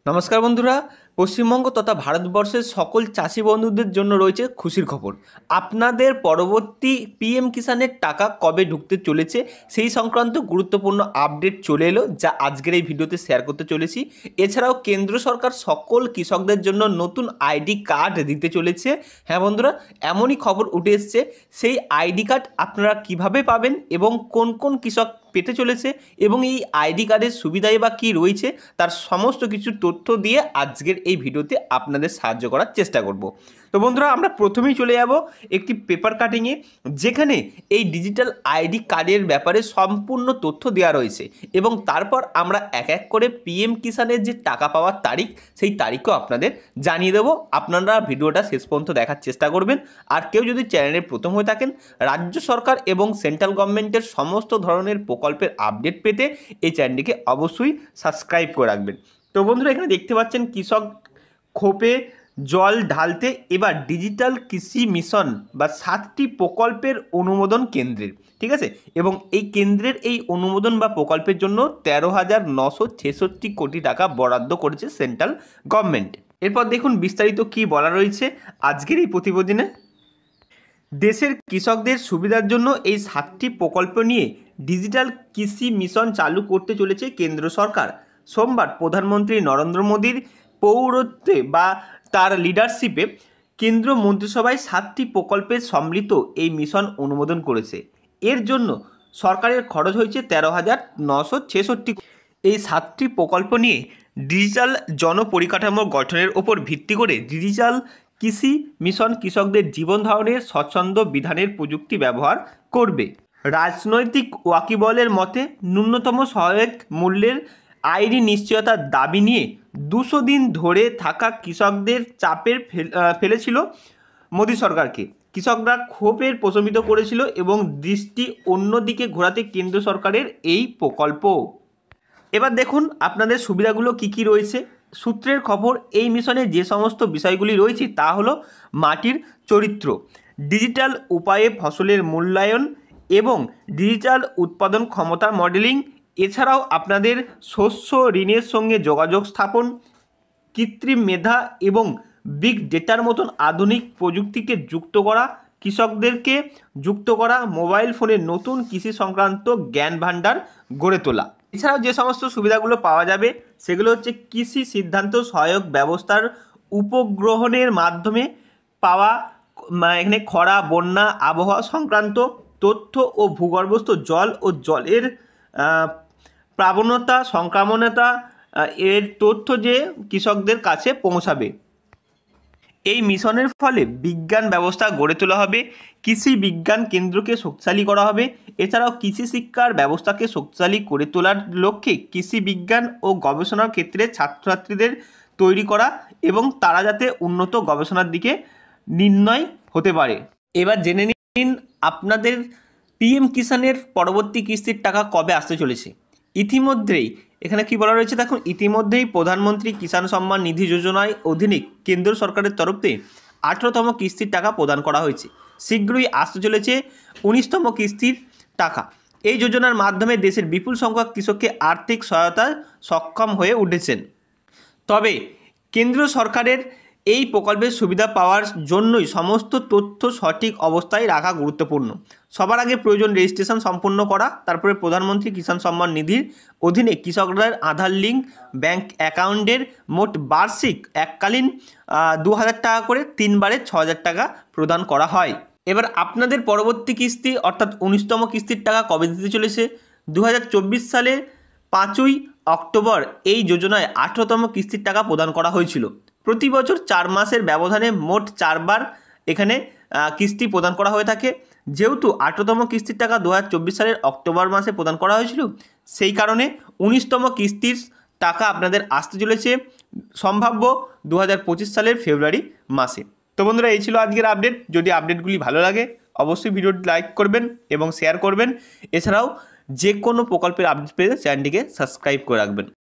নমস্কার বন্ধুরা। পশ্চিমবঙ্গ তথা ভারতবর্ষের সকল চাষি বন্ধুদের জন্য রয়েছে খুশির খবর। আপনাদের পরবর্তী পিএম কিষাণের টাকা কবে ঢুকতে চলেছে সেই সংক্রান্ত গুরুত্বপূর্ণ আপডেট চলে এলো, যা আজকের এই ভিডিওতে শেয়ার করতে চলেছি। এছাড়াও কেন্দ্র সরকার সকল কৃষকদের জন্য নতুন আইডি কার্ড দিতে চলেছে। হ্যাঁ বন্ধুরা, এমনই খবর উঠে এসছে। সেই আইডি কার্ড আপনারা কিভাবে পাবেন এবং কোন কোন কৃষক পেতে চলেছে এবং এই আইডি কার্ডের সুবিধাই বা কী রয়েছে তার সমস্ত কিছু তথ্য দিয়ে আজকের এই ভিডিওতে আপনাদের সাহায্য করার চেষ্টা করব। তো বন্ধুরা, আমরা প্রথমেই চলে যাব একটি পেপার কাটিংয়ে, যেখানে এই ডিজিটাল আইডি কার্ডের ব্যাপারে সম্পূর্ণ তথ্য দেওয়া রয়েছে এবং তারপর আমরা এক এক করে পিএম কিষাণের যে টাকা পাওয়ার তারিখ সেই তারিখও আপনাদের জানিয়ে দেবো। আপনারা ভিডিওটা শেষ পর্যন্ত দেখার চেষ্টা করবেন। আর কেউ যদি চ্যানেলে প্রথম হয়ে থাকেন, রাজ্য সরকার এবং সেন্ট্রাল গভর্নমেন্টের সমস্ত ধরনের প্রকল্পের আপডেট পেতে এই চ্যানেলটিকে অবশ্যই সাবস্ক্রাইব করে রাখবেন। তো বন্ধুরা, এখানে দেখতে পাচ্ছেন কৃষক ক্ষোভে জল ঢালতে এবার ডিজিটাল কৃষি মিশন বা 7টি প্রকল্পের অনুমোদন কেন্দ্রের, ঠিক আছে। এবং এই কেন্দ্রের এই অনুমোদন বা প্রকল্পের জন্য 13,966 কোটি টাকা বরাদ্দ করেছে সেন্ট্রাল গভর্নমেন্ট। এরপর দেখুন বিস্তারিত কী বলা রয়েছে আজকের এই প্রতিবেদনে। দেশের কৃষকদের সুবিধার জন্য এই 7টি প্রকল্প নিয়ে ডিজিটাল কৃষি মিশন চালু করতে চলেছে কেন্দ্র সরকার। সোমবার প্রধানমন্ত্রী নরেন্দ্র মোদীর পৌরত্বে বা তার লিডারশিপে কেন্দ্রীয় মন্ত্রিসভায় 7টি প্রকল্পের সম্মিলিত এই মিশন অনুমোদন করেছে। এর জন্য সরকারের খরচ হয়েছে 13,966। এই 7টি প্রকল্প নিয়ে ডিজিটাল জনপরিকাঠামো গঠনের ওপর ভিত্তি করে ডিজিটাল কৃষি মিশন কৃষকদের জীবন ধারণের স্বচ্ছন্দ বিধানের প্রযুক্তি ব্যবহার করবে। রাজনৈতিক ওয়াকিবলের মতে ন্যূনতম সহায়ক মূল্যের আইনি নিশ্চয়তার দাবি নিয়ে 200 দিন ধরে থাকা কৃষকদের চাপের ফেলেছিল মোদী সরকারকে। কৃষকরা ক্ষোভের প্রশমিত করেছিল এবং দৃষ্টি অন্যদিকে ঘোরাতে কেন্দ্র সরকারের এই প্রকল্প। এবার দেখুন আপনাদের সুবিধাগুলো কি কি রয়েছে। সূত্রের খবর, এই মিশনে যে সমস্ত বিষয়গুলি রয়েছে তা হলো মাটির চরিত্র, ডিজিটাল উপায়ে ফসলের মূল্যায়ন এবং ডিজিটাল উৎপাদন ক্ষমতা মডেলিং। এছাড়াও আপনাদের শস্য ঋণের সঙ্গে যোগাযোগ স্থাপন, কৃত্রিম মেধা এবং বিগ ডেটার মতন আধুনিক প্রযুক্তিকে যুক্ত করা, কৃষকদেরকে যুক্ত করা, মোবাইল ফোনে নতুন কৃষি সংক্রান্ত জ্ঞান ভাণ্ডার গড়ে তোলা। এছাড়াও যে সমস্ত সুবিধাগুলো পাওয়া যাবে সেগুলো হচ্ছে কৃষি সিদ্ধান্ত সহায়ক ব্যবস্থার উপগ্রহণের মাধ্যমে পাওয়া, এখানে খরা, বন্যা, আবহাওয়া সংক্রান্ত তথ্য ও ভূগর্ভস্থ জল ও জলের প্লাবনতা সংক্রামণতা এর তথ্য যে কৃষকদের কাছে পৌঁছাবে। এই মিশনের ফলে বিজ্ঞান ব্যবস্থা গড়ে তোলা হবে, কৃষি বিজ্ঞান কেন্দ্রকে শক্তিশালী করা হবে। এছাড়াও কৃষি শিক্ষার ব্যবস্থাকে শক্তিশালী করে তোলার লক্ষ্যে কৃষি বিজ্ঞান ও গবেষণার ক্ষেত্রে ছাত্রছাত্রীদের তৈরি করা এবং তারা যাতে উন্নত গবেষণার দিকে নির্ণয় হতে পারে। এবার জেনে নিন আপনাদের পিএম কিষাণের পরবর্তী কিস্তির টাকা কবে আসতে চলেছে। ইতিমধ্যেই এখানে কি বলা রয়েছে দেখুন, ইতিমধ্যেই প্রধানমন্ত্রী কিষাণ সম্মান নিধি যোজনায় অধীনে কেন্দ্র সরকারের তরফে 18তম কিস্তির টাকা প্রদান করা হয়েছে। শীঘ্রই আসতে চলেছে 19তম কিস্তির টাকা। এই যোজনার মাধ্যমে দেশের বিপুল সংখ্যক কৃষককে আর্থিক সহায়তায় সক্ষম হয়ে উঠেছেন। তবে কেন্দ্রীয় সরকারের এই প্রকল্পের সুবিধা পাওয়ার জন্যই সমস্ত তথ্য সঠিক অবস্থায় রাখা গুরুত্বপূর্ণ। সবার আগে প্রয়োজন রেজিস্ট্রেশন সম্পন্ন করা, তারপরে প্রধানমন্ত্রী কিষাণ সম্মান নিধির অধীনে কৃষকদের আধার লিঙ্ক, ব্যাংক অ্যাকাউন্টের মোট বার্ষিক এককালীন 2,000 টাকা করে 3 বারে 6,000 টাকা প্রদান করা হয়। এবার আপনাদের পরবর্তী কিস্তি অর্থাৎ 19তম কিস্তির টাকা কবে দিতে চলেছে। 2024 সালের 5ই অক্টোবর এই যোজনায় 18তম কিস্তির টাকা প্রদান করা হয়েছিল। প্রতি বছর 4 মাসের ব্যবধানে মোট 4 বার এখানে কিস্তি প্রদান করা হয়ে থাকে। যেহেতু 18তম কিস্তির টাকা 2024 সালের অক্টোবর মাসে প্রদান করা হয়েছিল, সেই কারণে 19তম কিস্তির টাকা আপনাদের আসতে চলেছে সম্ভাব্য 2025 সালের ফেব্রুয়ারি মাসে। তো বন্ধুরা, এই ছিল আজকের আপডেট। যদি আপডেটগুলি ভালো লাগে অবশ্যই ভিডিওটি লাইক করবেন এবং শেয়ার করবেন। এছাড়াও যে কোনো প্রকল্পের আপডেট পেতে চ্যানেলটিকে সাবস্ক্রাইব করে রাখবেন।